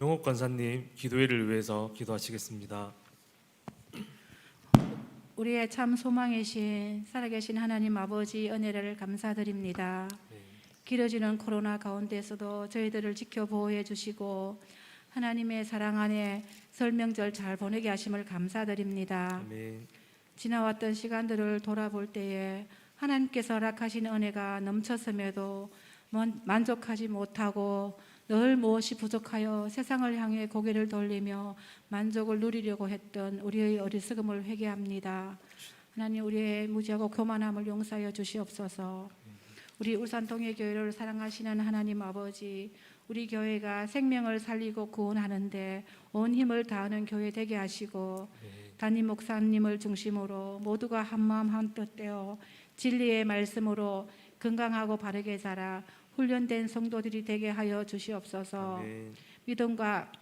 영옥 권사님 기도회를 위해서 기도하시겠습니다. 우리의 참 소망이신 살아계신 하나님 아버지 은혜를 감사드립니다. 네. 길어지는 코로나 가운데서도 저희들을 지켜 보호해 주시고 하나님의 사랑 안에 설 명절 잘 보내게 하심을 감사드립니다. 아멘. 지나왔던 시간들을 돌아볼 때에 하나님께서 허락하신 은혜가 넘쳤음에도 만족하지 못하고 늘 무엇이 부족하여 세상을 향해 고개를 돌리며 만족을 누리려고 했던 우리의 어리석음을 회개합니다. 하나님, 우리의 무지하고 교만함을 용서하여 주시옵소서. 우리 울산 동해교회를 사랑하시는 하나님 아버지, 우리 교회가 생명을 살리고 구원하는데 온 힘을 다하는 교회 되게 하시고 담임 목사님을 중심으로 모두가 한마음 한뜻 되어 진리의 말씀으로 건강하고 바르게 자라 훈련된 성도들이 되게 하여 주시옵소서. 아멘. 믿음과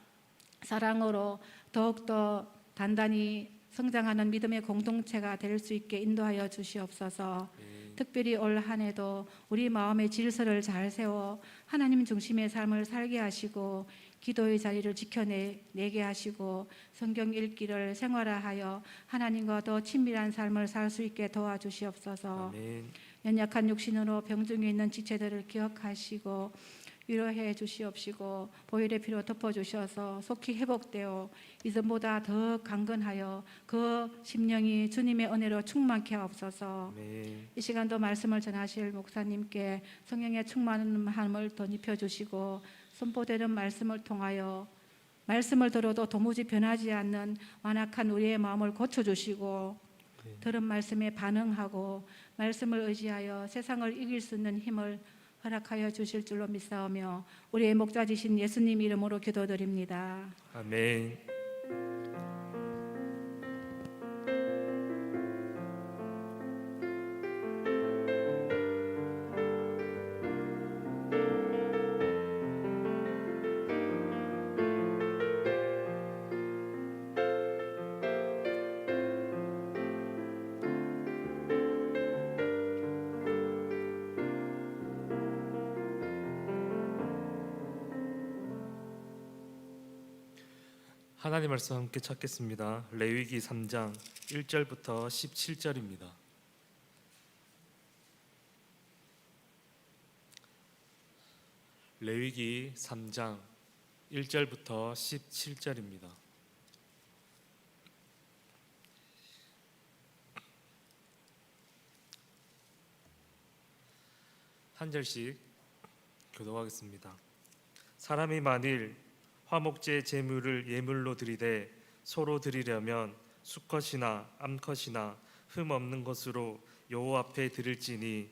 사랑으로 더욱더 단단히 성장하는 믿음의 공동체가 될 수 있게 인도하여 주시옵소서. 특별히 올 한 해도 우리 마음의 질서를 잘 세워 하나님 중심의 삶을 살게 하시고 기도의 자리를 지켜내게 하시고 성경 읽기를 생활화하여 하나님과 더 친밀한 삶을 살 수 있게 도와주시옵소서. 아멘. 연약한 육신으로 병중에 있는 지체들을 기억하시고 위로해 주시옵시고 보혈의 피로 덮어주셔서 속히 회복되어 이전보다 더 강건하여 그 심령이 주님의 은혜로 충만케 하옵소서. 아멘. 이 시간도 말씀을 전하실 목사님께 성령의 충만함을 더 입혀주시고 선포되는 말씀을 통하여 말씀을 들어도 도무지 변하지 않는 완악한 우리의 마음을 고쳐주시고 들은 말씀에 반응하고 말씀을 의지하여 세상을 이길 수 있는 힘을 허락하여 주실 줄로 믿사오며 우리의 목자지신 예수님 이름으로 기도드립니다. 아멘. 하나님 말씀 함께 찾겠습니다. 레위기 3장 1절부터 17절입니다. 레위기 3장 1절부터 17절입니다. 한 절씩 교독하겠습니다. 사람이 만일 화목제 제물을 예물로 드리되 소로 드리려면 수컷이나 암컷이나 흠 없는 것으로 여호와 앞에 드릴지니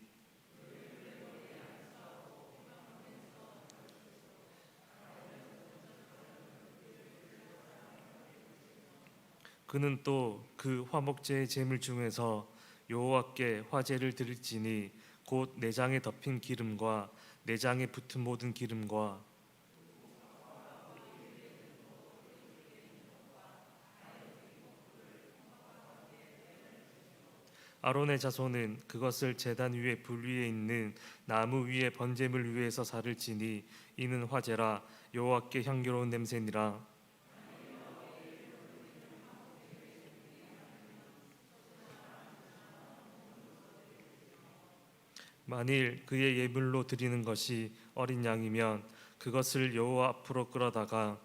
그는 또 그 화목제 제물 중에서 여호와께 화제를 드릴지니 곧 내장에 덮인 기름과 내장에 붙은 모든 기름과 아론의 자손은 그것을 제단 위에 불 위에 있는 나무 위에 번제물 위에서 사를지니 이는 화제라 여호와께 향기로운 냄새니라. 만일 그의 예물로 드리는 것이 어린 양이면 그것을 여호와 앞으로 끌어다가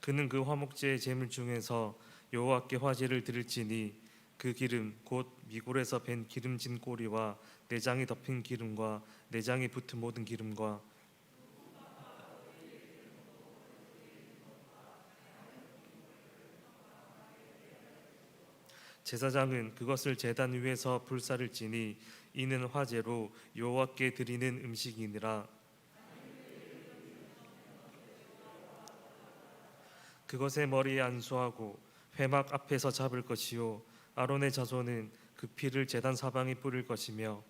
그는 그 화목제의 제물 중에서 여호와께 화제를 드릴지니 그 기름 곧 미골에서 밴 기름진 꼬리와 내장이 덮인 기름과 내장이 붙은 모든 기름과 제사장은 그것을 제단 위에서 불사를 지니 이는 화제로 여호와께 드리는 음식이니라. 그것의 머리에 안수하고 회막 앞에서 잡을 것이요 아론의 자손은 그 피를 제단 사방에 뿌릴 것이며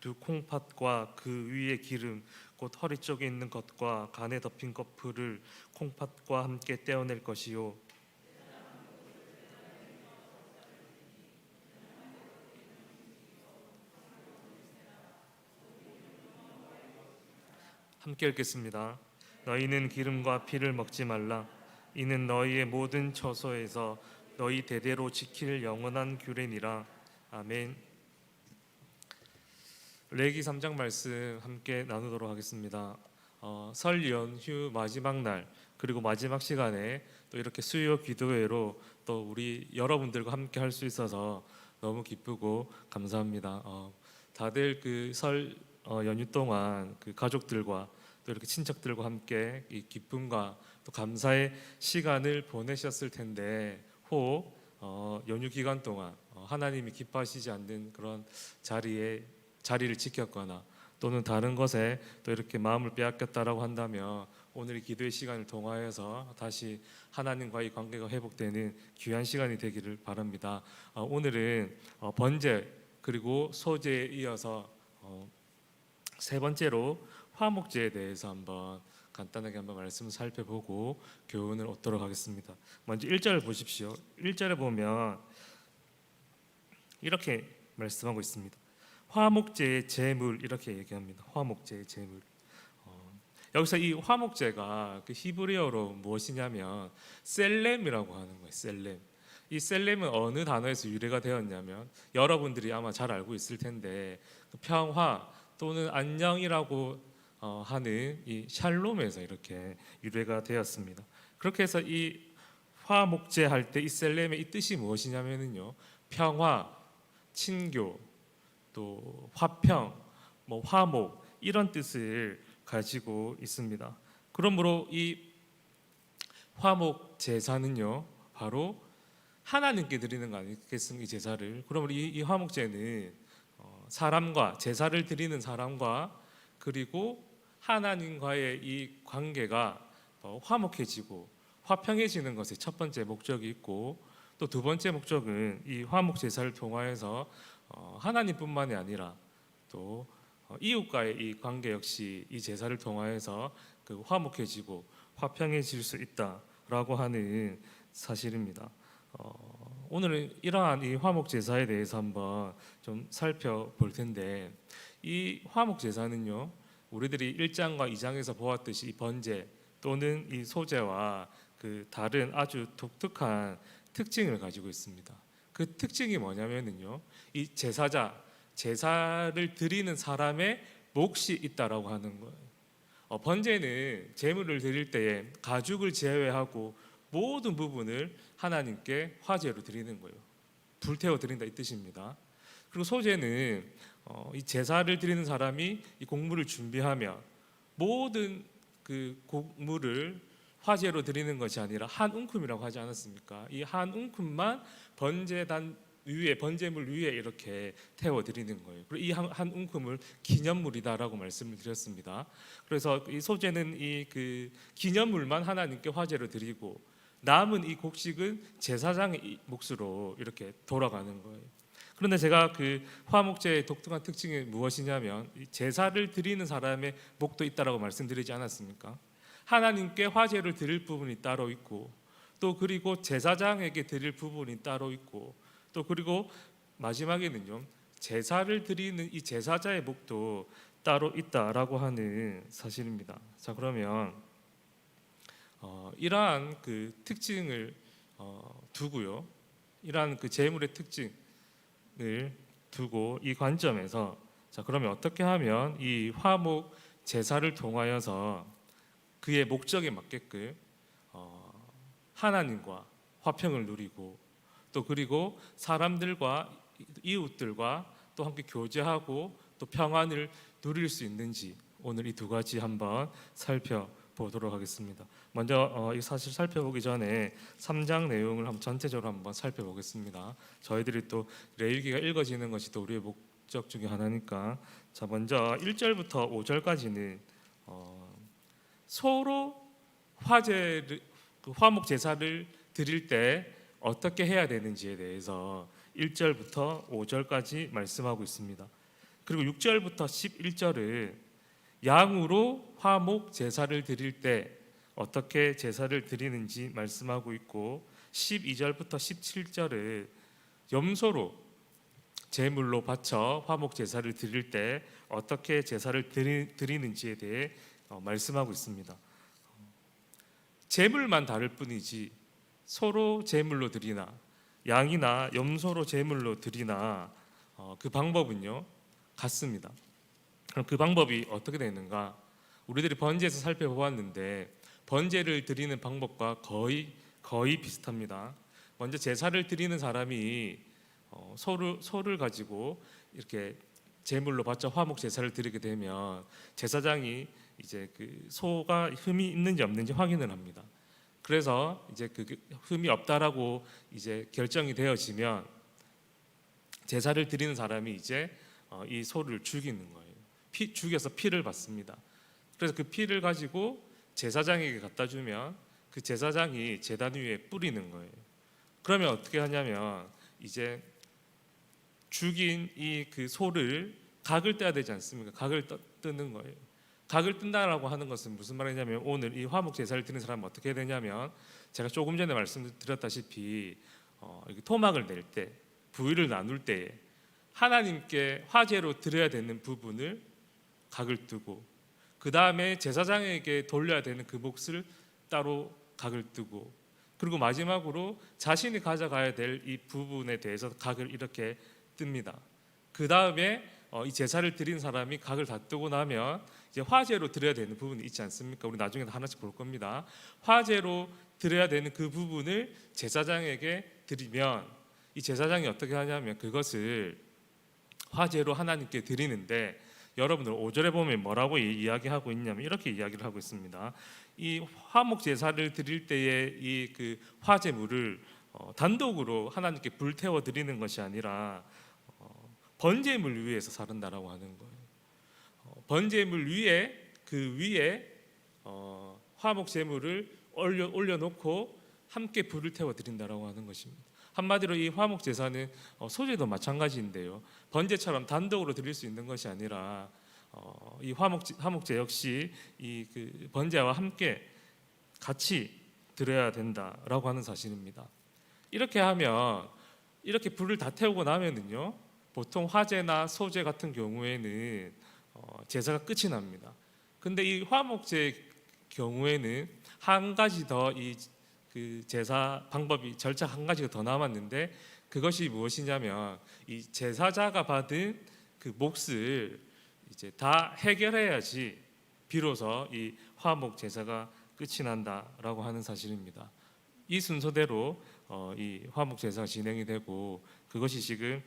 두 콩팥과 그 위에 기름 곧 허리 쪽에 있는 것과 간에 덮인 거풀을 콩팥과 함께 떼어낼 것이요 함께 읽겠습니다. 너희는 기름과 피를 먹지 말라. 이는 너희의 모든 처소에서 너희 대대로 지킬 영원한 규례니라. 아멘. 레기 3장 말씀 함께 나누도록 하겠습니다. 설 연휴 마지막 날 그리고 마지막 시간에 또 이렇게 수요 기도회로 또 우리 여러분들과 함께 할 수 있어서 너무 기쁘고 감사합니다. 다들 그 설 연휴 동안 그 가족들과 또 이렇게 친척들과 함께 이 기쁨과 또 감사의 시간을 보내셨을 텐데 혹 연휴 기간 동안 하나님이 기뻐하시지 않는 그런 자리를 지켰거나 또는 다른 것에 또 이렇게 마음을 빼앗겼다라고 한다면 오늘 이 기도의 시간을 통하여서 다시 하나님과의 관계가 회복되는 귀한 시간이 되기를 바랍니다. 오늘은 번제 그리고 소제에 이어서 세 번째로 화목제에 대해서 한번 간단하게 한번 말씀을 살펴보고 교훈을 얻도록 하겠습니다. 먼저 1절을 보십시오. 1절에 보면 이렇게 말씀하고 있습니다. 화목제의 제물 이렇게 얘기합니다. 화목제의 제물. 여기서 이 화목제가 그 히브리어로 무엇이냐면 셀렘이라고 하는 거예요. 셀렘. 이 셀렘은 어느 단어에서 유래가 되었냐면 여러분들이 아마 잘 알고 있을 텐데 그 평화 또는 안녕이라고 하는 이 샬롬에서 이렇게 유래가 되었습니다. 그렇게 해서 이 화목제 할 때 이 셀렘의 이 뜻이 무엇이냐면요, 평화, 친교, 또 화평, 화목 이런 뜻을 가지고 있습니다. 그러므로 이 화목 제사는요, 바로 하나님께 드리는 거 아니겠습니까? 이 제사를. 그러므로 이 화목제는 사람과 제사를 드리는 사람과 그리고 하나님과의 이 관계가 화목해지고 화평해지는 것이 첫 번째 목적이 있고 또 두 번째 목적은 이 화목 제사를 통하여서 하나님뿐만이 아니라 또 이웃과의 이 관계 역시 이 제사를 통하여서 그 화목해지고 화평해질 수 있다라고 하는 사실입니다. 오늘은 이러한 이 화목 제사에 대해서 한번 좀 살펴볼 텐데 이 화목 제사는요, 우리들이 1장과 2장에서 보았듯이 이 번제 또는 이 소제와 그 다른 아주 독특한 특징을 가지고 있습니다. 그 특징이 뭐냐면요, 이 제사를 드리는 사람의 몫이 있다라고 하는 거예요. 번제는 제물을 드릴 때에 가죽을 제외하고 모든 부분을 하나님께 화제로 드리는 거예요. 불태워 드린다 이 뜻입니다. 그리고 소제는 이 제사를 드리는 사람이 이 곡물을 준비하며 모든 그 곡물을 화제로 드리는 것이 아니라 한 웅큼이라고 하지 않았습니까? 이 한 웅큼만 번제단 위에, 번제물 위에 이렇게 태워 드리는 거예요. 그리고 이 한 웅큼을 기념물이다라고 말씀을 드렸습니다. 그래서 이 소제는 이 그 기념물만 하나님께 화제로 드리고 남은 이 곡식은 제사장의 몫으로 이렇게 돌아가는 거예요. 그런데 제가 그 화목제의 독특한 특징이 무엇이냐면 제사를 드리는 사람의 몫도 있다라고 말씀드리지 않았습니까? 하나님께 화제를 드릴 부분이 따로 있고 또 그리고 제사장에게 드릴 부분이 따로 있고 또 그리고 마지막에는요, 제사를 드리는 이 제사자의 몫도 따로 있다라고 하는 사실입니다. 자, 그러면 이러한 그 특징을 두고요, 이러한 그 제물의 특징을 두고 이 관점에서 자, 그러면 어떻게 하면 이 화목 제사를 통하여서 그의 목적에 맞게끔 하나님과 화평을 누리고 또 그리고 사람들과 이웃들과 또 함께 교제하고 또 평안을 누릴 수 있는지 오늘 이 두 가지 한번 살펴보도록 하겠습니다. 먼저 이 사실 살펴보기 전에 3장 내용을 한번 전체적으로 한번 살펴보겠습니다. 저희들이 또 레위기가 읽어지는 것이 또 우리의 목적 중에 하나니까. 자, 먼저 1절부터 5절까지는 서로 화목 제사를 드릴 때 어떻게 해야 되는지에 대해서 1절부터 5절까지 말씀하고 있습니다. 그리고 6절부터 11절은 양으로 화목 제사를 드릴 때 어떻게 제사를 드리는지 말씀하고 있고 12절부터 17절은 염소로 제물로 바쳐 화목 제사를 드릴 때 어떻게 제사를 드리는지에 대해 말씀하고 있습니다. 제물만 다를 뿐이지 소로 제물로 드리나 양이나 염소로 제물로 드리나 그 방법은요 같습니다. 그럼 그 방법이 어떻게 되는가? 우리들이 번제에서 살펴보았는데 번제를 드리는 방법과 거의 비슷합니다. 먼저 제사를 드리는 사람이 소를 가지고 이렇게 제물로 바쳐 화목 제사를 드리게 되면 제사장이 이제 그 소가 흠이 있는지 없는지 확인을 합니다. 그래서 이제 그 흠이 없다라고 이제 결정이 되어지면 제사를 드리는 사람이 이제 이 소를 죽이는 거예요. 죽여서 피를 받습니다. 그래서 그 피를 가지고 제사장에게 갖다 주면 그 제사장이 제단 위에 뿌리는 거예요. 그러면 어떻게 하냐면 이제 죽인 이 그 소를 각을 떼야 되지 않습니까? 각을 뜨는 거예요. 각을 뜬다라고 하는 것은 무슨 말이냐면 오늘 이 화목 제사를 드리는 사람은 어떻게 해야 되냐면 제가 조금 전에 말씀드렸다시피 토막을 낼 때 부위를 나눌 때에 하나님께 화제로 드려야 되는 부분을 각을 뜨고 그 다음에 제사장에게 돌려야 되는 그 몫을 따로 각을 뜨고 그리고 마지막으로 자신이 가져가야 될 이 부분에 대해서 각을 이렇게 뜹니다. 그 다음에 이 제사를 드린 사람이 각을 다 뜨고 나면 이제 화제로 드려야 되는 부분이 있지 않습니까? 우리 나중에 하나씩 볼 겁니다. 화제로 드려야 되는 그 부분을 제사장에게 드리면 이 제사장이 어떻게 하냐면 그것을 화제로 하나님께 드리는데 여러분들 5절에 보면 뭐라고 이야기하고 있냐면 이렇게 이야기를 하고 있습니다. 이 화목 제사를 드릴 때의 이 그 화제물을 단독으로 하나님께 불태워 드리는 것이 아니라 번제물 위에서 사른다라고 하는 거예요. 번제물 위에 그 위에 화목 제물을 올려놓고 함께 불을 태워 드린다라고 하는 것입니다. 한마디로 이 화목 제사는 소제도 마찬가지인데요. 번제처럼 단독으로 드릴 수 있는 것이 아니라 이 화목제 역시 이 그 번제와 함께 같이 드려야 된다라고 하는 사실입니다. 이렇게 하면 이렇게 불을 다 태우고 나면은요. 보통 화제나 소제 같은 경우에는 제사가 끝이 납니다. 근데 이 화목제 경우에는 한 가지 더 이 그 제사 방법이 절차 한 가지가 더 남았는데 그것이 무엇이냐면 이 제사자가 받은 그 몫을 이제 다 해결해야지 비로소 이 화목 제사가 끝이 난다라고 하는 사실입니다. 이 순서대로 이 화목 제사가 진행이 되고 그것이 지금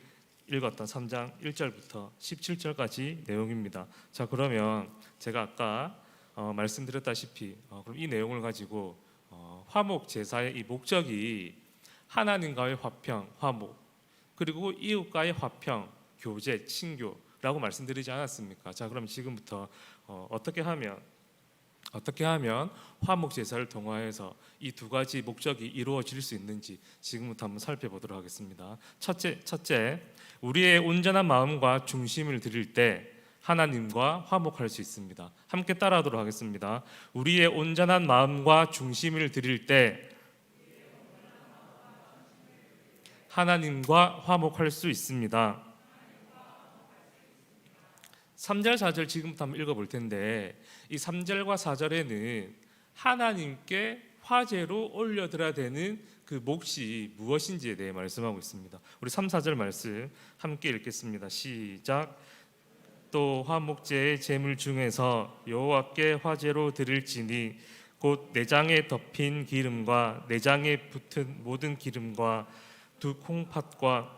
읽었던 3장 1절부터 17절까지 내용입니다. 자, 그러면 제가 아까 말씀드렸다시피 그럼 이 내용을 가지고 화목 제사의 이 목적이 하나님과의 화평, 화목, 그리고 이웃과의 화평, 교제, 친교라고 말씀드리지 않았습니까? 자, 그럼 지금부터 어떻게 하면 화목 제사를 통하여서 이 두 가지 목적이 이루어질 수 있는지 지금부터 한번 살펴보도록 하겠습니다. 첫째, 우리의 온전한 마음과 중심을 드릴 때 하나님과 화목할 수 있습니다. 함께 따라하도록 하겠습니다. 우리의 온전한 마음과 중심을 드릴 때 하나님과 화목할 수 있습니다. 3절, 4절 지금부터 한번 읽어볼 텐데 이 3절과 4절에는 하나님께 화제로 올려드려야 되는 그 몫이 무엇인지에 대해 말씀하고 있습니다. 우리 3, 4절 말씀 함께 읽겠습니다. 시작. 또 화목제의 제물 중에서 여호와께 화제로 드릴지니 곧 내장에 덮인 기름과 내장에 붙은 모든 기름과 두 콩팥과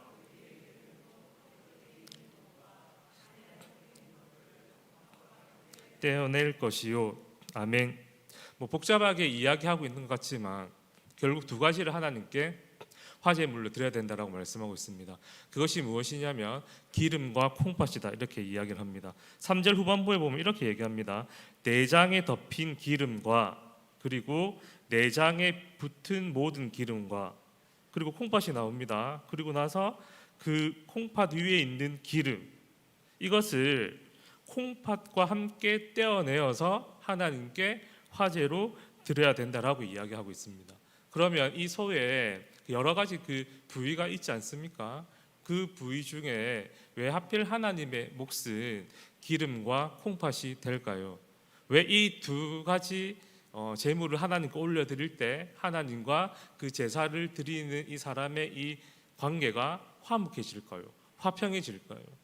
떼어낼 것이요. 아멘. 복잡하게 이야기하고 있는 것 같지만 결국 두 가지를 하나님께 화제물로 드려야 된다라고 말씀하고 있습니다. 그것이 무엇이냐면 기름과 콩팥이다 이렇게 이야기를 합니다. 3절 후반부에 보면 이렇게 얘기합니다. 내장에 덮인 기름과 그리고 내장에 붙은 모든 기름과 그리고 콩팥이 나옵니다. 그리고 나서 그 콩팥 위에 있는 기름 이것을 콩팥과 함께 떼어내어서 하나님께 화제로 드려야 된다라고 이야기하고 있습니다. 그러면 이 소에 여러 가지 그 부위가 있지 않습니까? 그 부위 중에 왜 하필 하나님의 몫은 기름과 콩팥이 될까요? 왜 이 두 가지 제물을 하나님께 올려드릴 때 하나님과 그 제사를 드리는 이 사람의 이 관계가 화목해질까요? 화평해질까요?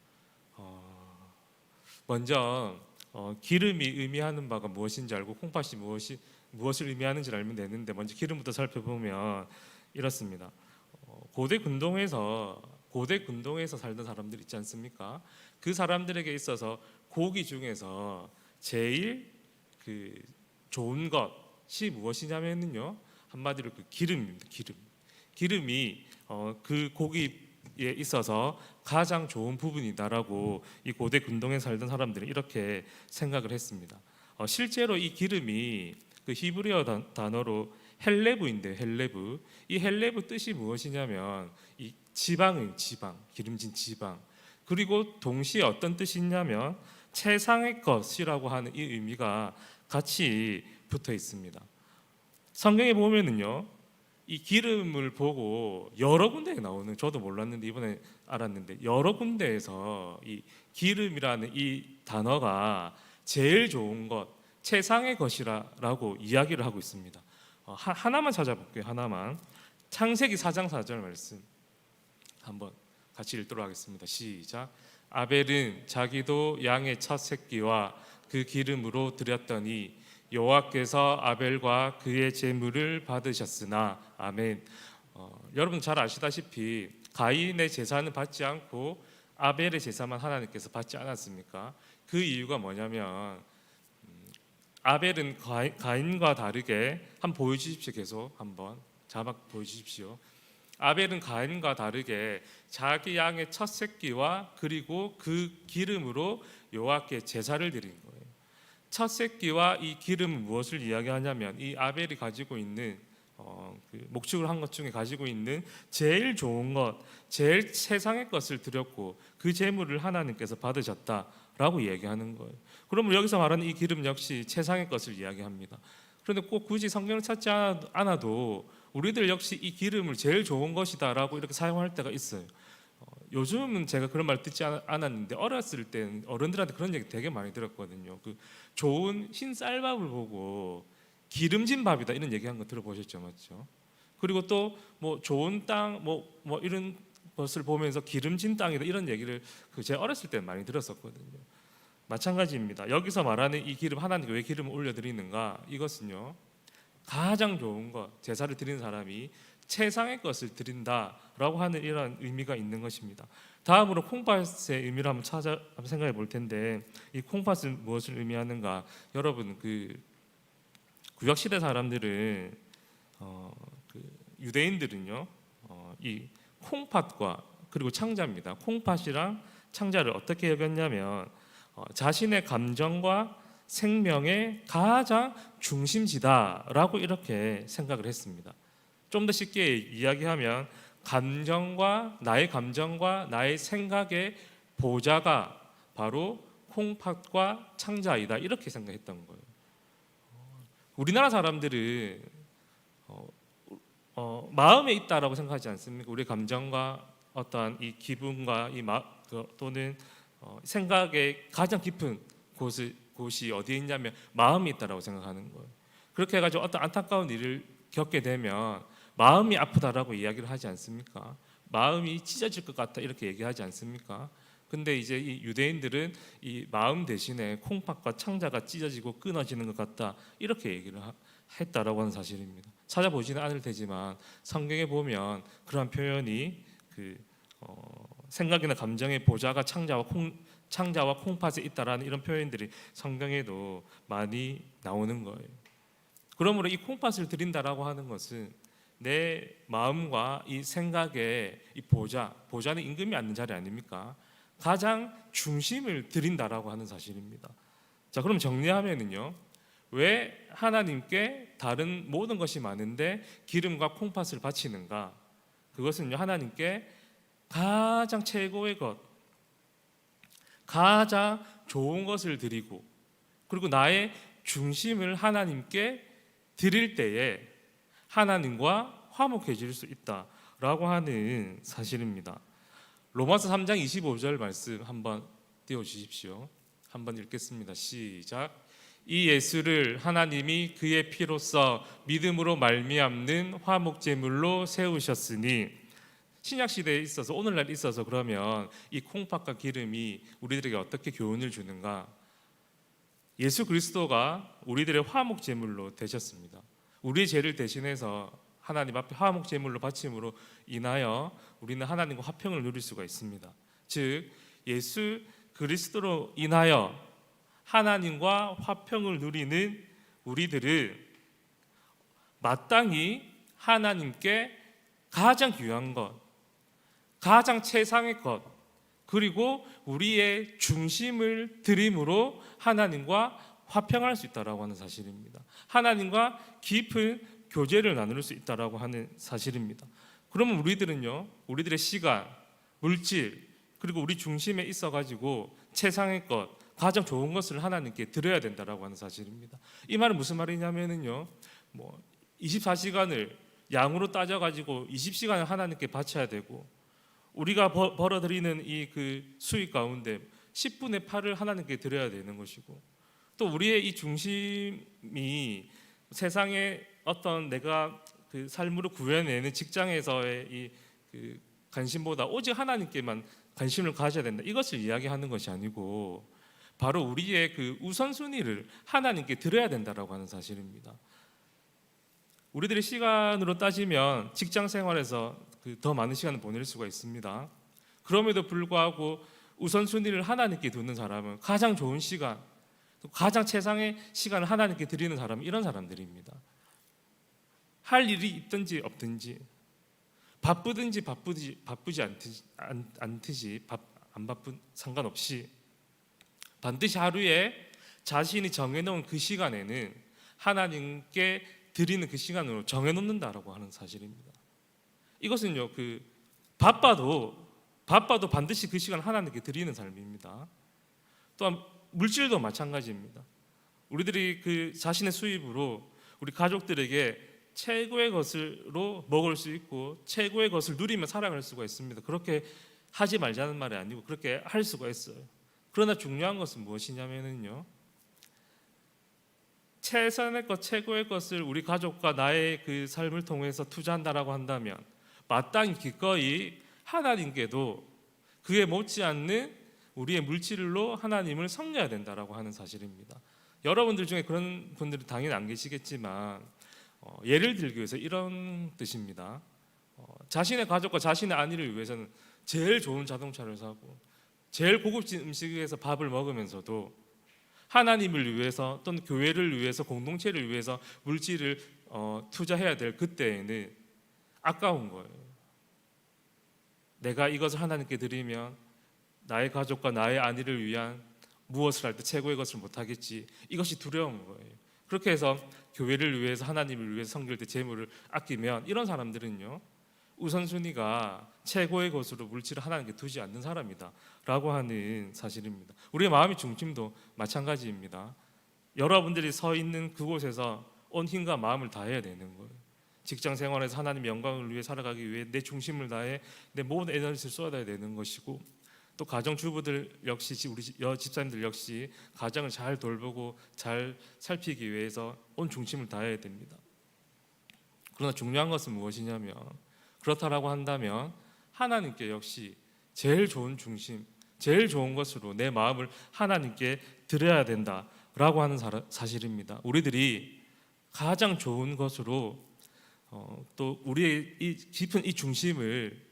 먼저 기름이 의미하는 바가 무엇인지 알고 콩팥이 무엇을 의미하는지 알면 되는데, 먼저 기름부터 살펴보면 이렇습니다. 고대 근동에서 살던 사람들 있지 않습니까? 그 사람들에게 있어서 고기 중에서 제일 그 좋은 것이 무엇이냐면요, 한마디로 그 기름입니다. 기름이 그 고기에 있어서 가장 좋은 부분이다라고 이 고대 근동에 살던 사람들은 이렇게 생각을 했습니다. 실제로 이 기름이 그 히브리어 단어로 헬레브인데요. 헬레브. 이 헬레브 뜻이 무엇이냐면 이 지방, 기름진 지방. 그리고 동시에 어떤 뜻이 있냐면 최상의 것이라고 하는 이 의미가 같이 붙어 있습니다. 성경에 보면은요, 이 기름을 보고 여러 군데에 나오는, 저도 몰랐는데 이번에 알았는데 여러 군데에서 이 기름이라는 이 단어가 제일 좋은 것, 최상의 것이라고 이야기를 하고 있습니다. 하나만 찾아볼게요. 하나만. 창세기 4장 4절 말씀 한번 같이 읽도록 하겠습니다. 시작. 아벨은 자기도 양의 첫 새끼와 그 기름으로 드렸더니 여호와께서 아벨과 그의 제물을 받으셨으나. 아멘. 여러분 잘 아시다시피 가인의 제사는 받지 않고 아벨의 제사만 하나님께서 받지 않았습니까? 그 이유가 뭐냐면 아벨은 가인과 다르게, 한번 보여주십시오. 계속 한번 자막 보여주십시오. 아벨은 가인과 다르게 자기 양의 첫 새끼와 그리고 그 기름으로 여호와께 제사를 드린 거예요. 첫 새끼와 이 기름은 무엇을 이야기하냐면 이 아벨이 가지고 있는 그 목축을 한 것 중에 가지고 있는 제일 좋은 것, 제일 최상의 것을 드렸고 그 제물을 하나님께서 받으셨다라고 얘기하는 거예요. 그러면 여기서 말하는 이 기름 역시 최상의 것을 이야기합니다. 그런데 꼭 굳이 성경을 찾지 않아도 우리들 역시 이 기름을 제일 좋은 것이다라고 이렇게 사용할 때가 있어요. 요즘은 제가 그런 말 듣지 않았는데 어렸을 때는 어른들한테 그런 얘기 되게 많이 들었거든요. 그 좋은 흰 쌀밥을 보고 기름진 밥이다 이런 얘기한 거 들어보셨죠, 맞죠? 그리고 또 뭐 좋은 땅 뭐 이런 것을 보면서 기름진 땅이다 이런 얘기를 제가 어렸을 때 많이 들었었거든요. 마찬가지입니다. 여기서 말하는 이 기름, 하나님께 왜 기름을 올려드리는가? 이것은요, 가장 좋은 것, 제사를 드리는 사람이 최상의 것을 드린다라고 하는 이런 의미가 있는 것입니다. 다음으로 콩팥의 의미를 한번 생각해 볼 텐데, 이 콩팥은 무엇을 의미하는가? 여러분 그 구약 시대 사람들은 그 유대인들은요, 이 콩팥과 그리고 창자입니다. 콩팥이랑 창자를 어떻게 여겼냐면 자신의 감정과 생명의 가장 중심지다라고 이렇게 생각을 했습니다. 좀 더 쉽게 이야기하면 나의 감정과 나의 생각의 보좌가 바로 콩팥과 창자이다 이렇게 생각했던 거예요. 우리나라 사람들은 마음에 있다라고 생각하지 않습니까? 우리 감정과 어떠한 이 기분과 또는 생각의 가장 깊은 곳이 어디에 있냐면 마음이 있다라고 생각하는 거예요. 그렇게 해가지고 어떤 안타까운 일을 겪게 되면 마음이 아프다라고 이야기를 하지 않습니까? 마음이 찢어질 것 같다 이렇게 얘기하지 않습니까? 근데 이제 이 유대인들은 이 마음 대신에 콩팥과 창자가 찢어지고 끊어지는 것 같다 이렇게 얘기를 했다라고 하는 사실입니다. 찾아보지는 않을 테지만 성경에 보면 그러한 표현이 생각이나 감정의 보좌가 창자와 콩팥에 있다라는 이런 표현들이 성경에도 많이 나오는 거예요. 그러므로 이 콩팥을 드린다라고 하는 것은 내 마음과 이 생각의 이 보좌는 임금이 앉는 자리 아닙니까? 가장 중심을 드린다라고 하는 사실입니다. 자, 그럼 정리하면은요, 왜 하나님께 다른 모든 것이 많은데 기름과 콩팥을 바치는가? 그것은요, 하나님께 가장 최고의 것, 가장 좋은 것을 드리고 그리고 나의 중심을 하나님께 드릴 때에 하나님과 화목해질 수 있다라고 하는 사실입니다. 로마서 3장 25절 말씀 한번 띄워주십시오. 한번 읽겠습니다. 시작. 이 예수를 하나님이 그의 피로써 믿음으로 말미암는 화목제물로 세우셨으니, 신약 시대에 있어서 오늘날 있어서 그러면 이 콩팥과 기름이 우리들에게 어떻게 교훈을 주는가? 예수 그리스도가 우리들의 화목제물로 되셨습니다. 우리의 죄를 대신해서 하나님 앞에 화목제물로 바침으로 인하여 우리는 하나님과 화평을 누릴 수가 있습니다. 즉 예수 그리스도로 인하여 하나님과 화평을 누리는 우리들은 마땅히 하나님께 가장 귀한 것, 가장 최상의 것, 그리고 우리의 중심을 드림으로 하나님과 화평할 수 있다라고 하는 사실입니다. 하나님과 깊은 교제를 나눌 수 있다라고 하는 사실입니다. 그러면 우리들은요, 우리들의 시간, 물질, 그리고 우리 중심에 있어가지고 최상의 것, 가장 좋은 것을 하나님께 드려야 된다라고 하는 사실입니다. 이 말은 무슨 말이냐면은요, 24시간을 양으로 따져가지고 20시간을 하나님께 바쳐야 되고, 우리가 벌어들이는 이 그 수익 가운데 10분의 8을 하나님께 드려야 되는 것이고, 또 우리의 이 중심이 세상에 어떤 내가 그 삶으로 구해내는 직장에서의 이 그 관심보다 오직 하나님께만 관심을 가져야 된다, 이것을 이야기하는 것이 아니고 바로 우리의 그 우선순위를 하나님께 드려야 된다라고 하는 사실입니다. 우리들의 시간으로 따지면 직장 생활에서 더 많은 시간을 보낼 수가 있습니다. 그럼에도 불구하고 우선순위를 하나님께 두는 사람은 가장 좋은 시간, 가장 최상의 시간을 하나님께 드리는 사람은 이런 사람들입니다. 할 일이 있든지 없든지, 바쁘든지 바쁘지 않든지 안 바쁜 상관없이 반드시 하루에 자신이 정해놓은 그 시간에는 하나님께 드리는 그 시간으로 정해놓는다라고 하는 사실입니다. 이것은요, 바빠도 반드시 그 시간 하나님께 드리는 삶입니다. 또한 물질도 마찬가지입니다. 우리들이 그 자신의 수입으로 우리 가족들에게 최고의 것으로 먹을 수 있고 최고의 것을 누리며 살아갈 수가 있습니다. 그렇게 하지 말자는 말이 아니고 그렇게 할 수가 있어요. 그러나 중요한 것은 무엇이냐면요, 최선의 것, 최고의 것을 우리 가족과 나의 그 삶을 통해서 투자한다라고 한다면 마땅히 기꺼이 하나님께도 그에 못지않는 우리의 물질로 하나님을 섬겨야 된다라고 하는 사실입니다. 여러분들 중에 그런 분들이 당연히 안 계시겠지만 예를 들기 위해서 이런 뜻입니다. 자신의 가족과 자신의 아내를 위해서는 제일 좋은 자동차를 사고 제일 고급진 음식에서 밥을 먹으면서도 하나님을 위해서 또는 교회를 위해서 공동체를 위해서 물질을 투자해야 될 그때에는 아까운 거예요. 내가 이것을 하나님께 드리면 나의 가족과 나의 아내를 위한 무엇을 할 때 최고의 것을 못하겠지, 이것이 두려운 거예요. 그렇게 해서 교회를 위해서 하나님을 위해서 섬길 때 재물을 아끼면 이런 사람들은요, 우선순위가 최고의 것으로 물질을 하나님께 두지 않는 사람이다 라고 하는 사실입니다. 우리의 마음의 중심도 마찬가지입니다. 여러분들이 서 있는 그곳에서 온 힘과 마음을 다해야 되는 거예요. 직장 생활에서 하나님의 영광을 위해 살아가기 위해 내 중심을 다해 내 모든 에너지를 쏟아야 되는 것이고, 또 가정주부들 역시, 우리 집사님들 역시 가정을 잘 돌보고 잘 살피기 위해서 온 중심을 다해야 됩니다. 그러나 중요한 것은 무엇이냐면, 그렇다라고 한다면 하나님께 역시 제일 좋은 중심, 제일 좋은 것으로 내 마음을 하나님께 드려야 된다라고 하는 사실입니다. 우리들이 가장 좋은 것으로 또 우리의 이 깊은 이 중심을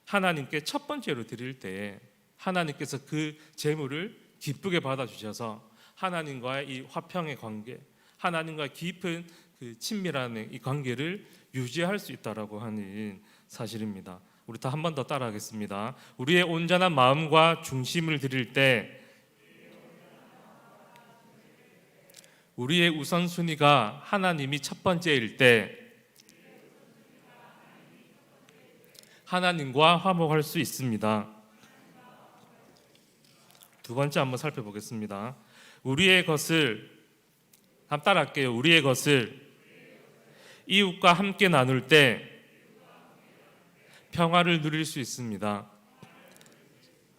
하나님께 첫 번째로 드릴 때 하나님께서 그 재물을 기쁘게 받아주셔서 하나님과의 이 화평의 관계, 하나님과의 깊은 그 친밀한 이 관계를 유지할 수 있다라고 하는 사실입니다. 우리 다 한 번 더 따라하겠습니다. 우리의 온전한 마음과 중심을 드릴 때 우리의 우선순위가 하나님이 첫 번째일 때 하나님과 화목할 수 있습니다. 두 번째 한번 살펴보겠습니다. 우리의 것을 한번 따라할게요. 우리의 것을 이웃과 함께 나눌 때 평화를 누릴 수 있습니다.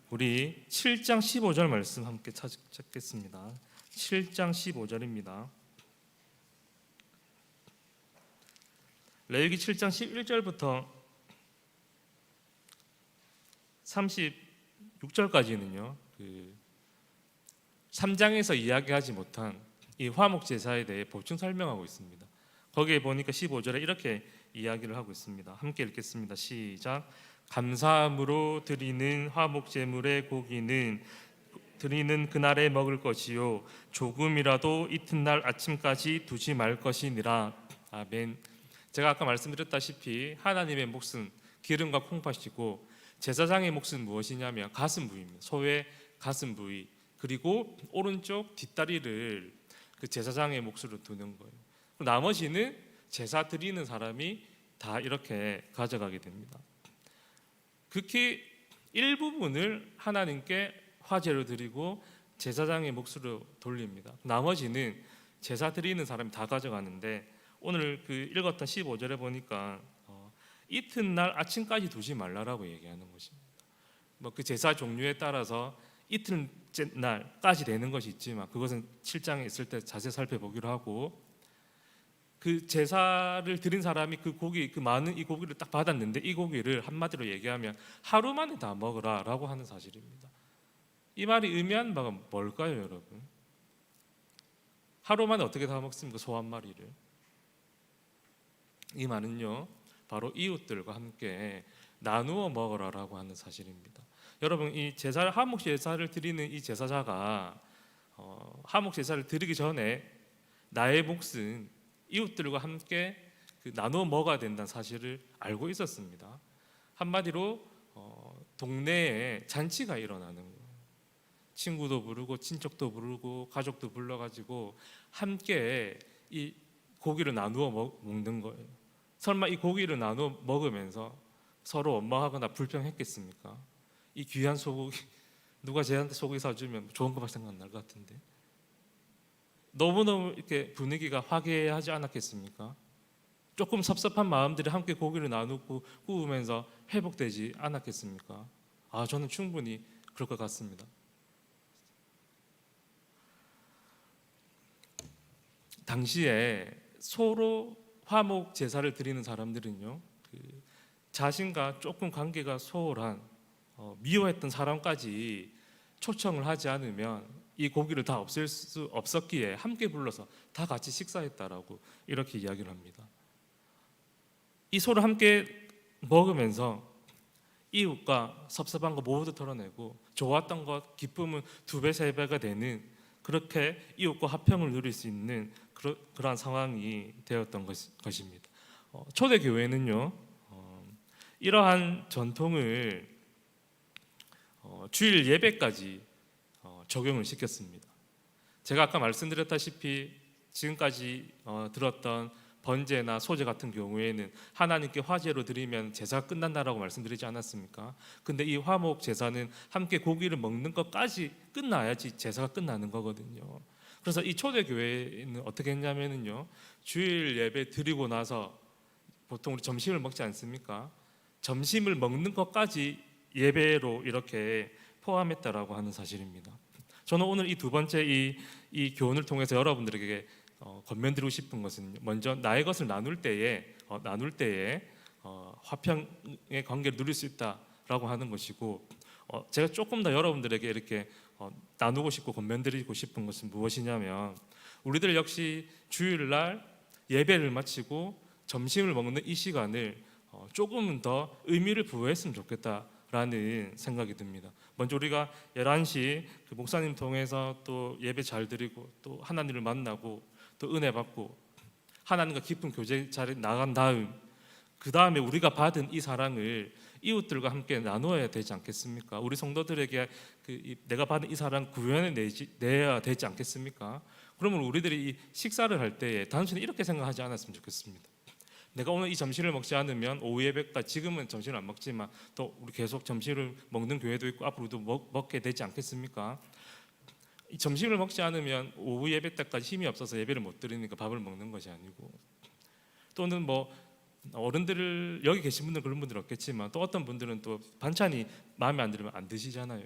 우리 7장 15절 말씀 함께 찾겠습니다. 7장 15절입니다. 레위기 7장 11절부터 36절까지는요. 3장에서 이야기하지 못한 이 화목 제사에 대해 보충 설명하고 있습니다. 거기에 보니까 15절에 이렇게 이야기를 하고 있습니다. 함께 읽겠습니다. 시작. 감사함으로 드리는 화목 제물의 고기는 드리는 그날에 먹을 것이요 조금이라도 이튿날 아침까지 두지 말 것이니라. 아멘. 제가 아까 말씀드렸다시피 하나님의 몫은 기름과 콩팥이고 제사장의 몫은 무엇이냐면 가슴 부위입니다. 소의 가슴 부위 그리고 오른쪽 뒷다리를 그 제사장의 몫으로 두는 거예요. 나머지는 제사 드리는 사람이 다 이렇게 가져가게 됩니다. 극히 일부분을 하나님께 화제로 드리고 제사장의 몫으로 돌립니다. 나머지는 제사 드리는 사람이 다 가져가는데 오늘 그 읽었던 15절에 보니까 이튿날 아침까지 두지 말라라고 얘기하는 것입니다. 뭐 그 제사 종류에 따라서 이틀째 날까지 되는 것이 있지만 그것은 7장에 있을 때 자세히 살펴보기로 하고 그 제사를 드린 사람이 그 고기 그 많은 이 고기를 딱 받았는데 이 고기를 한마디로 얘기하면 하루 만에 다 먹으라라고 하는 사실입니다. 이 말이 의미하는 바가 뭘까요, 여러분? 하루 만에 어떻게 다 먹습니까? 소 한 마리를. 이 말은요 바로 이웃들과 함께 나누어 먹으라라고 하는 사실입니다. 여러분 이 제사 화목 제사를 드리는 이 제사자가 화목 제사를 드리기 전에 나의 몫은 이웃들과 함께 나누어 먹어야 된다는 사실을 알고 있었습니다. 한마디로 동네에 잔치가 일어나는 거예요. 친구도 부르고 친척도 부르고 가족도 불러가지고 함께 이 고기를 나누어 먹는 거예요. 설마 이 고기를 나누어 먹으면서 서로 원망하거나 불평했겠습니까? 이 귀한 소고기 누가 쟤한테 소고기 사주면 좋은 것만 생각날 것 같은데 너무너무 이렇게 분위기가 화기애애하지 않았겠습니까? 조금 섭섭한 마음들이 함께 고기를 나누고 구우면서 회복되지 않았겠습니까? 저는 충분히 그럴 것 같습니다. 당시에 소로 화목 제사를 드리는 사람들은요, 자신과 조금 관계가 소홀한 미워했던 사람까지 초청을 하지 않으면 이 고기를 다 없앨 수 없었기에 함께 불러서 다 같이 식사했다라고 이렇게 이야기를 합니다. 이 소를 함께 먹으면서 이웃과 섭섭한 거 모두 털어내고 좋았던 것 기쁨은 2배, 3배가 되는 그렇게 이웃과 화평을 누릴 수 있는 그러한 상황이 되었던 것입니다. 초대 교회는요 이러한 전통을 주일 예배까지 적용을 시켰습니다. 제가 아까 말씀드렸다시피 지금까지 들었던 번제나 소제 같은 경우에는 하나님께 화제로 드리면 제사가 끝난다라고 말씀드리지 않았습니까? 근데 이 화목 제사는 함께 고기를 먹는 것까지 끝나야지 제사가 끝나는 거거든요. 그래서 이 초대 교회는 어떻게 했냐면요, 주일 예배 드리고 나서 보통 우리 점심을 먹지 않습니까? 점심을 먹는 것까지 예배로 이렇게 포함했다라고 하는 사실입니다. 저는 오늘 이 두 번째 이 교훈을 통해서 여러분들에게 권면드리고 싶은 것은 먼저 나의 것을 나눌 때에 화평의 관계를 누릴 수 있다라고 하는 것이고, 제가 조금 더 여러분들에게 이렇게 나누고 싶고 권면드리고 싶은 것은 무엇이냐면 우리들 역시 주일날 예배를 마치고 점심을 먹는 이 시간을 조금은 더 의미를 부여했으면 좋겠다라는 생각이 듭니다. 먼저 우리가 11시 그 목사님 통해서 또 예배 잘 드리고 또 하나님을 만나고 또 은혜 받고 하나님과 깊은 교제 자리에 나간 다음 그 다음에 우리가 받은 이 사랑을 이웃들과 함께 나누어야 되지 않겠습니까? 우리 성도들에게 내가 받은 이 사랑 구현해내야 되지 않겠습니까? 그러면 우리들이 이 식사를 할 때에 단순히 이렇게 생각하지 않았으면 좋겠습니다. 내가 오늘 이 점심을 먹지 않으면 오후 예배까지, 지금은 점심을 안 먹지만 또 우리 계속 점심을 먹는 교회도 있고 앞으로도 먹게 되지 않겠습니까? 이 점심을 먹지 않으면 오후 예배 때까지 힘이 없어서 예배를 못 드리니까 밥을 먹는 것이 아니고, 또는 뭐 어른들 여기 계신 분들 그런 분들 없겠지만 또 어떤 분들은 또 반찬이 마음에 안 들으면 안 드시잖아요.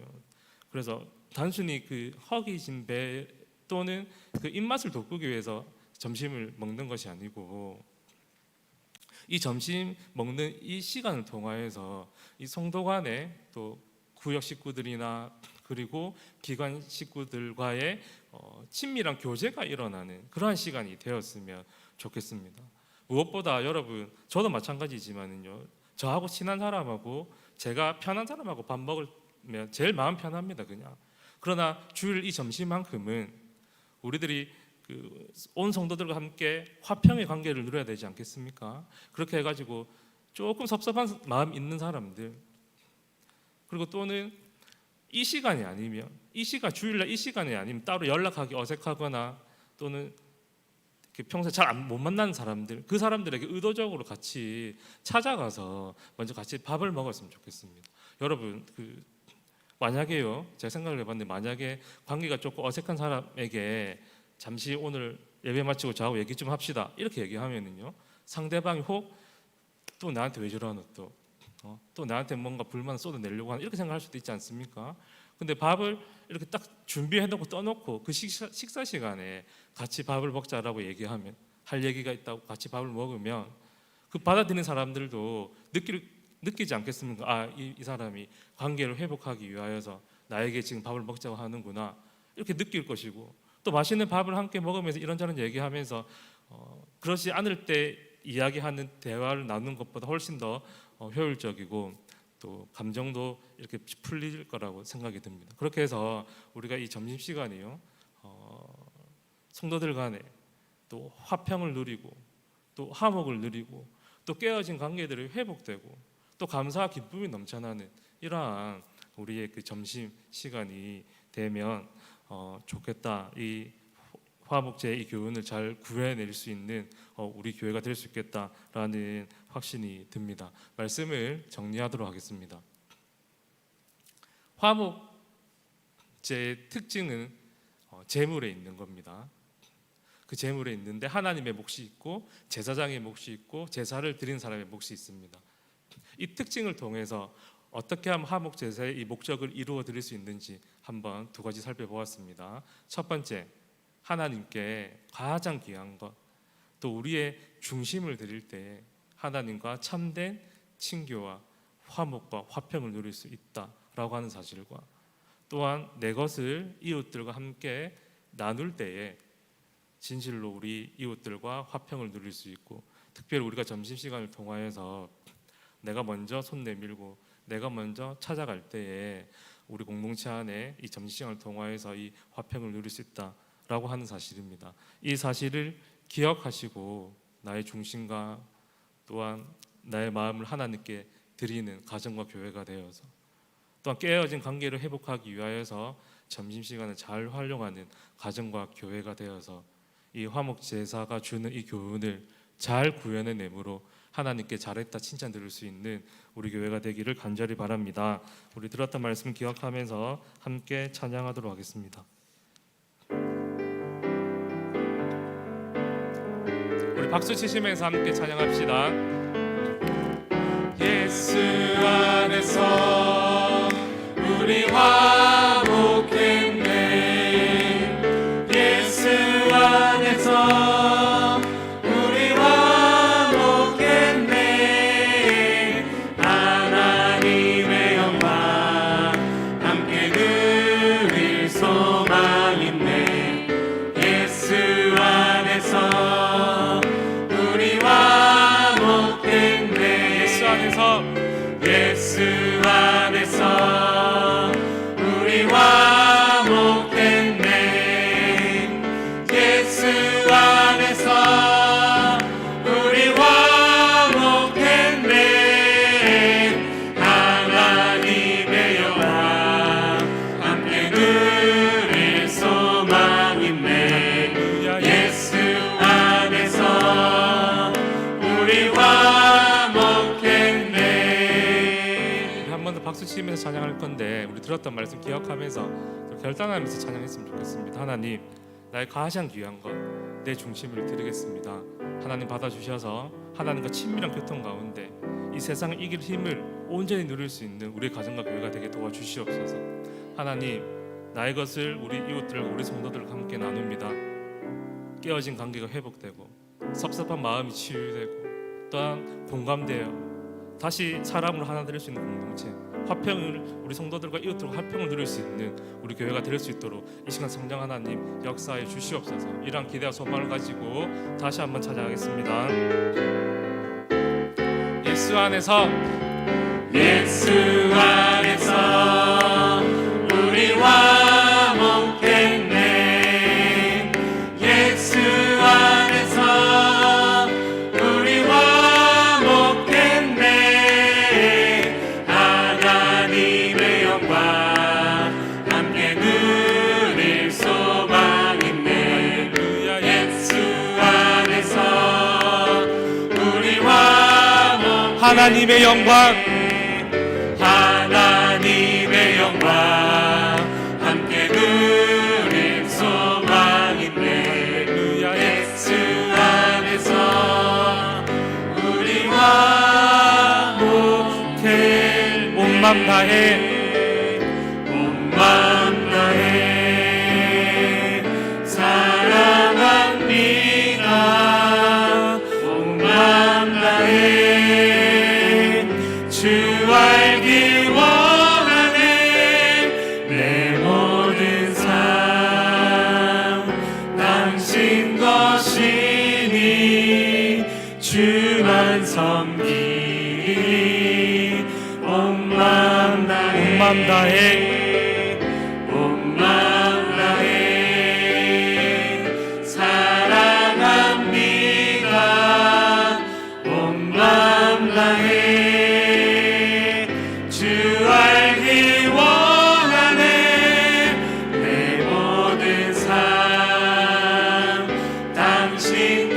그래서 단순히 그 허기진 배 또는 그 입맛을 돋구기 위해서 점심을 먹는 것이 아니고, 이 점심 먹는 이 시간을 통하여서 이 성도 간에 또 구역 식구들이나 그리고 기관 식구들과의 친밀한 교제가 일어나는 그러한 시간이 되었으면 좋겠습니다. 무엇보다 여러분, 저도 마찬가지지만은요, 저하고 친한 사람하고 제가 편한 사람하고 밥 먹으면 제일 마음 편합니다, 그냥. 그러나 주일 이 점심만큼은 우리들이 온 성도들과 함께 화평의 관계를 누려야 되지 않겠습니까? 그렇게 해가지고 조금 섭섭한 마음 있는 사람들, 그리고 또는 이 시간이 아니면, 이 시간 주일날 이 시간이 아니면 따로 연락하기 어색하거나 또는 평소에 잘 못 만나는 사람들, 그 사람들에게 의도적으로 같이 찾아가서 먼저 같이 밥을 먹었으면 좋겠습니다. 여러분, 만약에요, 제가 생각을 해봤는데, 만약에 관계가 조금 어색한 사람에게 잠시 오늘 예배 마치고 저하고 얘기 좀 합시다 이렇게 얘기하면은요, 상대방이 혹 또 나한테 왜 저러노, 또 나한테 뭔가 불만 쏟아내려고 하는, 이렇게 생각할 수도 있지 않습니까? 근데 밥을 이렇게 딱 준비해놓고 떠놓고 그 식사 시간에 같이 밥을 먹자라고 얘기하면, 할 얘기가 있다고 같이 밥을 먹으면 그 받아들이는 사람들도 느끼지 않겠습니까? 아, 이 사람이 관계를 회복하기 위하여서 나에게 지금 밥을 먹자고 하는구나, 이렇게 느낄 것이고, 또 맛있는 밥을 함께 먹으면서 이런저런 얘기하면서 그렇지 않을 때 이야기하는 대화를 나누는 것보다 훨씬 더 효율적이고 또 감정도 이렇게 풀릴 거라고 생각이 듭니다. 그렇게 해서 우리가 이 점심시간이요, 성도들 간에 또 화평을 누리고 또 화목을 누리고 또 깨어진 관계들이 회복되고 또 감사와 기쁨이 넘쳐나는 이러한 우리의 그 점심 시간이 되면 좋겠다. 이 화목제의 이 교훈을 잘 구해낼 수 있는 우리 교회가 될 수 있겠다라는 확신이 듭니다. 말씀을 정리하도록 하겠습니다. 화목제의 특징은 제물에 있는 겁니다. 그 제물에 있는데 하나님의 몫이 있고 제사장의 몫이 있고 제사를 드린 사람의 몫이 있습니다. 이 특징을 통해서 어떻게 하면 화목제사의 이 목적을 이루어 드릴 수 있는지 한번 두 가지 살펴보았습니다. 첫 번째, 하나님께 가장 귀한 것, 또 우리의 중심을 드릴 때 하나님과 참된 친교와 화목과 화평을 누릴 수 있다라고 하는 사실과, 또한 내 것을 이웃들과 함께 나눌 때에 진실로 우리 이웃들과 화평을 누릴 수 있고, 특별히 우리가 점심시간을 통하여서 내가 먼저 손 내밀고 내가 먼저 찾아갈 때에 우리 공동체 안에 이 점심시간을 통하여서 이 화평을 누릴 수 있다라고 하는 사실입니다. 이 사실을 기억하시고 나의 중심과 또한 나의 마음을 하나님께 드리는 가정과 교회가 되어서, 또한 깨어진 관계를 회복하기 위하여서 점심시간을 잘 활용하는 가정과 교회가 되어서 이 화목제사가 주는 이 교훈을 잘 구현해내므로 하나님께 잘했다 칭찬 들을 수 있는 우리 교회가 되기를 간절히 바랍니다. 우리 들었던 말씀 기억하면서 함께 찬양하도록 하겠습니다. 우리 박수 치시면서 함께 찬양합시다. 예수 안에서 우리 화목했네. 예수 안에서 우리 화목했네. 하나님의 영광 함께 누릴 소망 있네. 예수 안에서 우리 화목했네. 예수 안에서 예수 안에서 우리 화목했네. 예수 안에서 우리 화목했네. 하나님의 영광 함께 누릴 소망 있네. 예수 안에서 박수 치면서 찬양할 건데 우리 들었던 말씀 기억하면서 또 결단하면서 찬양했으면 좋겠습니다. 하나님, 나의 가장 귀한 것, 내 중심을 드리겠습니다. 하나님 받아주셔서 하나님과 친밀한 교통 가운데 이 세상을 이길 힘을 온전히 누릴 수 있는 우리 가정과 교회가 되게 도와주시옵소서. 하나님, 나의 것을 우리 이웃들과 우리 성도들과 함께 나눕니다. 깨어진 관계가 회복되고 섭섭한 마음이 치유되고 또한 공감되어 다시 사람으로 하나 될 수 있는 공동체, 화평을 우리 성도들과 이웃들과 화평을 누릴 수 있는 우리 교회가 될 수 있도록 이 시간 성령 하나님 역사해 주시옵소서. 이러한 기대와 소망을 가지고 다시 한번 찬양하겠습니다. 예수 안에서 우리 화목했네. 예수 안에서 우리 화목했네. 하나님의 영광 함께 누릴 소망 있네. 예수 안에서 우리 화목했네. 하나님의 영광, 하나님의 영광 함께 누릴 소망 있네. 예수 안에서 우리 화목해. 온 맘 다해, 온 맘 다해 사랑합니다. 온 맘 다해 주 알기 원하네. 내 모든 삶 당신 것이니 주만 섬기리. 온 맘 다해, 온 맘 다해, 온 맘 다해 사랑합니다. 온 맘 다해 주 알기 원하네. 내 모든 삶 당신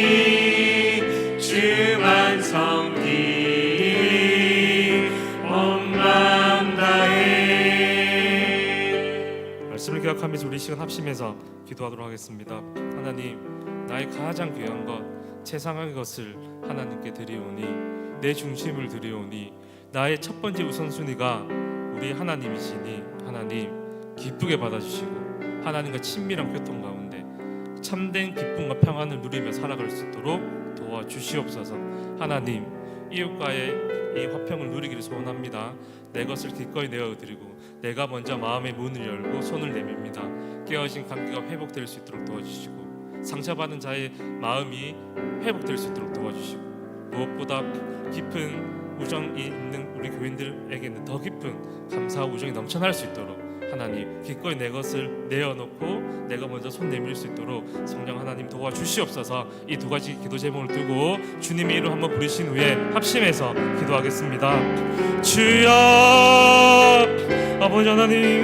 것이니 주만 섬기리. 온 맘 다해. 말씀을 기억하면서 우리 시간 합심해서 기도하도록 하겠습니다. 하나님, 나의 가장 귀한 것, 세상의 것을 하나님께 드리오니, 내 중심을 드리오니, 나의 첫 번째 우선순위가 우리 하나님이시니 하나님 기쁘게 받아주시고 하나님과 친밀한 교통 가운데 참된 기쁨과 평안을 누리며 살아갈 수 있도록 도와주시옵소서. 하나님, 이웃과의 이 화평을 누리기를 소원합니다. 내 것을 기꺼이 내어드리고 내가 먼저 마음의 문을 열고 손을 내밉니다. 깨어진 관계가 회복될 수 있도록 도와주시고 상처받은 자의 마음이 회복될 수 있도록 도와주시고 무엇보다 깊은 우정이 있는 우리 교인들에게는 더 깊은 감사와 우정이 넘쳐날 수 있도록 하나님 기꺼이 내 것을 내어놓고 내가 먼저 손 내밀 수 있도록 성령 하나님 도와주시옵소서. 이 두 가지 기도 제목을 두고 주님의 이름 한번 부르신 후에 합심해서 기도하겠습니다. 주여, 아버지 하나님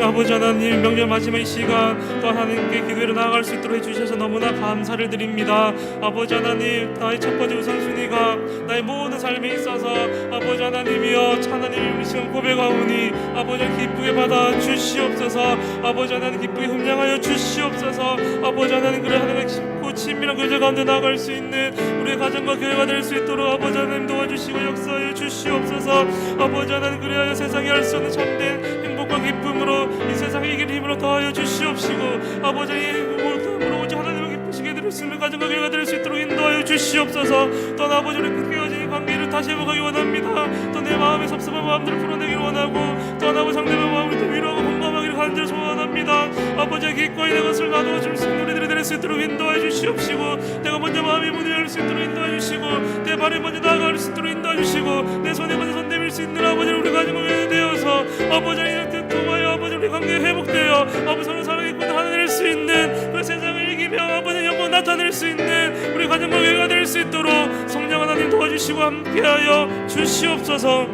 명절 마지막 이 시간 또 하나님께 기도로 나아갈 수 있도록 해주셔서 너무나 감사를 드립니다. 아버지 하나님, 나의 첫 번째 우선순위가 나의 모든 삶에 있어서 아버지 하나님이여 하나님 이 시간 고백하오니 아버지 기쁘게 받아 주시옵소서. 아버지 하나님 기쁘게 흠량하여 주시옵소서. 아버지 하나님 그래 하나님의 깊고 친밀한 교제 가운데 나아갈 수 있는 우리의 가정과 교회가 될 수 있도록 아버지 하나님 도와주시고 역사하여 주시옵소서. 아버지 하나님 그래야 세상에 할 수 없는 참된 행복과 기쁨으로 이 세상을 이길 힘으로 더하여 주시옵시고 아버지 모든으로 오직 하나님을 기쁘시게 드릴 수 있는 가정과 교회가 될 수 있도록 인도하여 주시옵소서. 또 아버지를 깨어진 관계를 다시 회복하기 원합니다. 또 내 마음의 섭섭한 마음들을 풀어내기를 원하고 또 아버지 상대방 마음을 또 위로하고 공감하기를 간절히 소원합니다. 아버지 기꺼이 내 것을 나누어 줄 수 있는 우리들이 될 수 있도록 인도하여 주시옵시고 내가 먼저 마음의 문을 열 수 있도록 인도하여 주시고 내 발에 먼저 나아갈 수 있도록 인도하여 주시고 내 손에 먼저 손 내밀 수 있는 아버지를 우리 가정과 교회 되어서 아버지 이렇게 통하여 아버지 우리 관계 회복되어 아버지 서로 사랑했고 하나 될 수 있는 그 세상을 이기며 아버지 영광 나타낼 수 있는 우리 가정과 교회가 될 수 있도록 성령 하나님 도와주시고 함께하여 주시옵소서.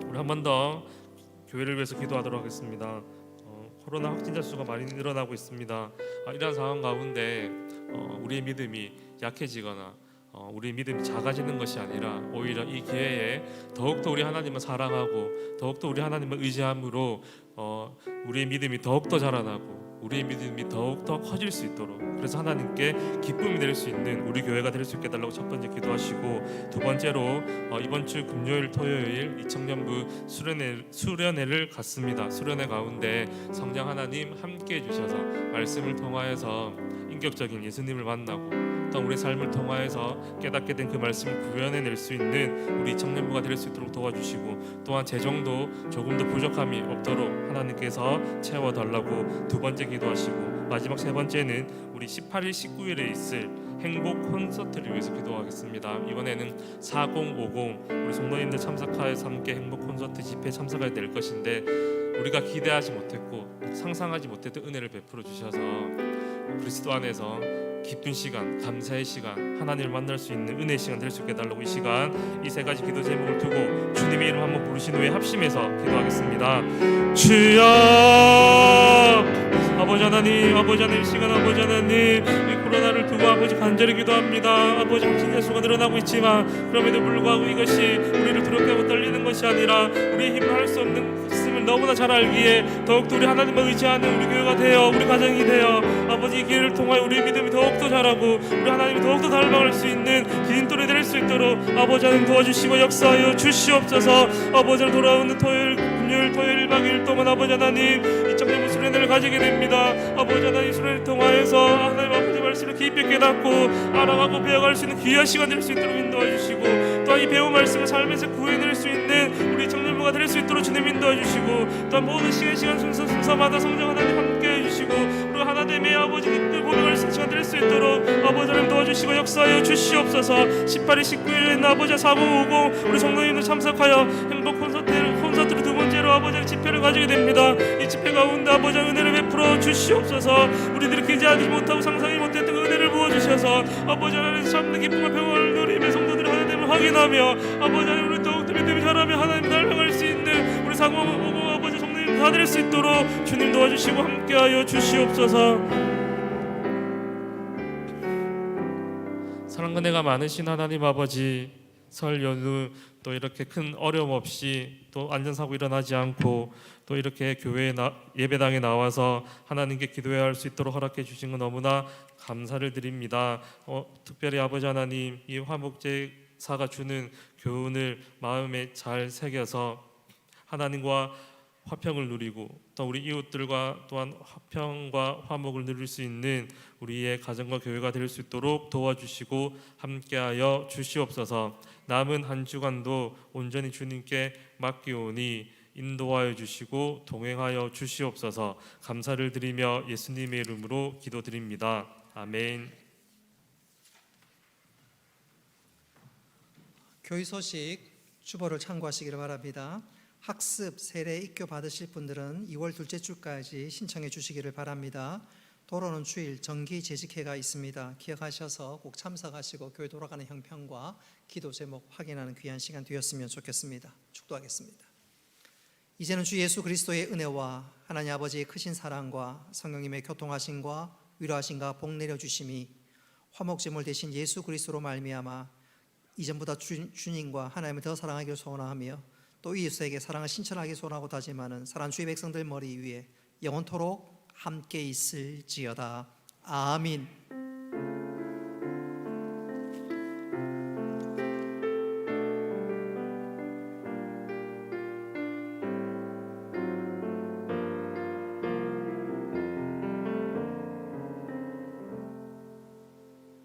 우리 한 번 더 교회를 위해서 기도하도록 하겠습니다. 코로나 확진자 수가 많이 늘어나고 있습니다. 이러한 상황 가운데 우리의 믿음이 약해지거나 우리 믿음이 작아지는 것이 아니라 오히려 이 기회에 더욱더 우리 하나님을 사랑하고 더욱더 우리 하나님을 의지함으로 우리의 믿음이 더욱더 자라나고 우리의 믿음이 더욱더 커질 수 있도록, 그래서 하나님께 기쁨이 될 수 있는 우리 교회가 될 수 있게 해달라고 첫 번째 기도하시고, 두 번째로 이번 주 금요일 토요일 이청년부 수련회를 갖습니다. 수련회 가운데 성령 하나님 함께 해주셔서 말씀을 통하여서 인격적인 예수님을 만나고 또 우리 삶을 통하여서 깨닫게 된 그 말씀을 구현해낼 수 있는 우리 청년부가 될 수 있도록 도와주시고, 또한 재정도 조금 더 부족함이 없도록 하나님께서 채워달라고 두 번째 기도하시고, 마지막 세 번째는 우리 18일 19일에 있을 행복 콘서트를 위해서 기도하겠습니다. 이번에는 4050 우리 성도님들 참석하여서 함께 행복 콘서트 집회에 참석하게 될 것인데, 우리가 기대하지 못했고 상상하지 못했던 은혜를 베풀어 주셔서 그리스도 안에서 기쁜 시간, 감사의 시간, 하나님을 만날 수 있는 은혜의 시간 될 수 있게 해달라고 이 시간 이 세 가지 기도 제목을 두고 주님의 이름 한번 부르신 후에 합심해서 기도하겠습니다. 주여, 아버지 하나님, 아버지 하나님, 시간 아버지 하나님, 이 코로나를 두고 아버지 간절히 기도합니다. 아버지 확진자 수가 늘어나고 있지만 그럼에도 불구하고 이것이 우리를 두렵게 하고 떨리는 것이 아니라 우리의 힘을 할 수 없는 것임을 너무나 잘 알기에 더욱더 우리 하나님을 의지하는 우리 교회가 되어 우리 가정이 되어 아버지 이 기회를 통하여 우리의 믿음이 더욱더 자라고 우리 하나님이 더욱더 닮아갈 수 있는 기린돌이 될 수 있도록 아버지 하나님 도와주시고 역사하여 주시옵소서. 아버지 하나님 돌아오는 토요일, 금요일, 토요일 1박 2일 동안 아버지 하나님 이 청년부 수련회를 가지게 됩니다. 아버지 하나님 수련회를 통하여서 하나님 아버지 말씀을 깊이 깨닫고 알아가고 배워갈 수 있는 귀한 시간 될 수 있도록 인도해 주시고, 또한 이 배운 말씀을 삶에서 구해낼 수 있는 우리 청년부가 될 수 있도록 주님 인도해 주시고, 또한 모든 시간 순서마다 성령 하나님 함께 해주시고 우리 하나님의 아버지 기쁨 고백할 수 있는 시간 될 수 있도록 아버지 하나님 도와주시고 역사하여 주시옵소서. 18일 19일에는 아버지 4050 우리 성도님들 참석하여 행복 콘서트를 두 번째로 아버지 집회를 가지게 됩니다. 이 집회 가운데 아버지 은혜를 베풀어 주시옵소서. 우리들이 기대하지 못하고 상상이 못했던 그 은혜를 부어주셔서 아버지 하나님 참는 기쁨과 평화를 누리며 성도들이 하나님을 확인하며 아버지 하나님 우리 더욱더 믿음이 자라며 하나님 닮아갈 수 있는 우리 4050 아버지 성도님 다 될 수 있도록 주님 도와주시고 함께하여 주시옵소서. 사랑과 은혜가 많으신 하나님 아버지, 설 연휴 또 이렇게 큰 어려움 없이 또 안전사고 일어나지 않고 또 이렇게 교회에 예배당에 나와서 하나님께 기도해야 할 수 있도록 허락해 주신 건 너무나 감사를 드립니다. 특별히 아버지 하나님 이 화목제사가 주는 교훈을 마음에 잘 새겨서 하나님과 화평을 누리고 또 우리 이웃들과 또한 화평과 화목을 누릴 수 있는 우리의 가정과 교회가 될 수 있도록 도와주시고 함께하여 주시옵소서. 남은 한 주간도 온전히 주님께 맡기오니 인도하여 주시고 동행하여 주시옵소서. 감사를 드리며 예수님의 이름으로 기도드립니다. 아멘. 교회 소식 주보를 참고하시기를 바랍니다. 학습, 세례, 입교 받으실 분들은 2월 둘째 주까지 신청해 주시기를 바랍니다. 도로는 주일 정기 재직회가 있습니다. 기억하셔서 꼭 참석하시고 교회 돌아가는 형편과 기도 제목 확인하는 귀한 시간 되었으면 좋겠습니다. 축도하겠습니다. 이제는 주 예수 그리스도의 은혜와 하나님 아버지의 크신 사랑과 성령님의 교통하심과 위로하심과 복 내려주심이 화목제물 되신 예수 그리스도로 말미암아 이전보다 주님과 하나님을 더 사랑하기를 소원하며 또 이웃에게 사랑을 신천하기 소원하고 다짐하는 사랑 주의 백성들 머리 위에 영원토록 함께 있을지어다. 아멘.